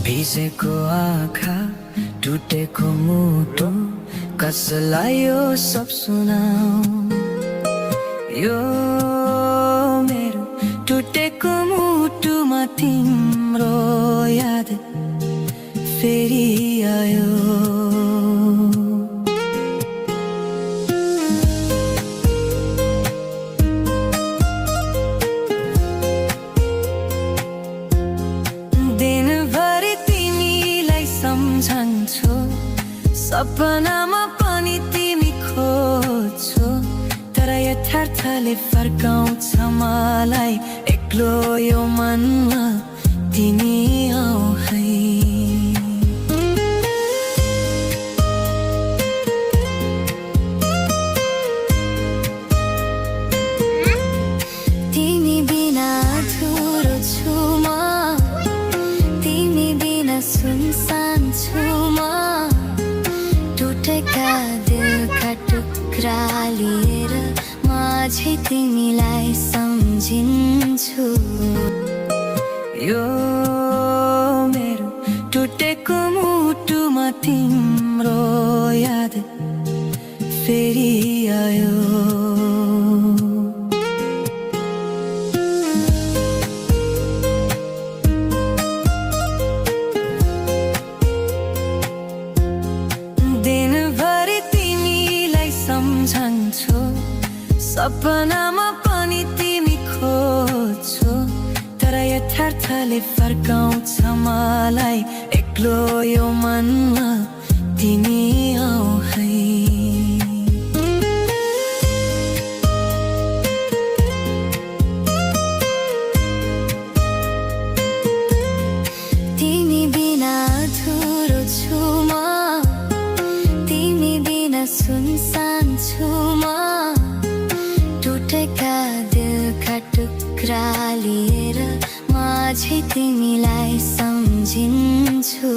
भिजेको आँखा टुटेको मुटु कसलाई यो सब सुनाऊ यो मेरो टुटेको मुटुमा तिम्रो याद फेरि आयो सम्झन्छु सपनामा पनि तिमी खोज्छौ तर यथार्थले फर्काउँछ मलाई एक्लो यो मनमा तिमी आऊ है तिमी बिना अधुरो छु म तिमी बिना सुनसान टुटेका दिलका टुक्रा लिएर म अझै तिमीलाई सम्झिन्छु यो मेरो टुटेको मुटुमा तिम्रो याद फेरि आयो सम्झन्छु सपनामा पनि तिमी खोज्छौ तर यथार्थले फर्काउँछ मलाई एक्लो यो मनमा तिमी आऊ है तिमी बिना अधुरो छु म तिमी बिना सुनसान छु म टुटेका दिलका टुक्रा लिएर म अझै तिमीलाई सम्झिन्छु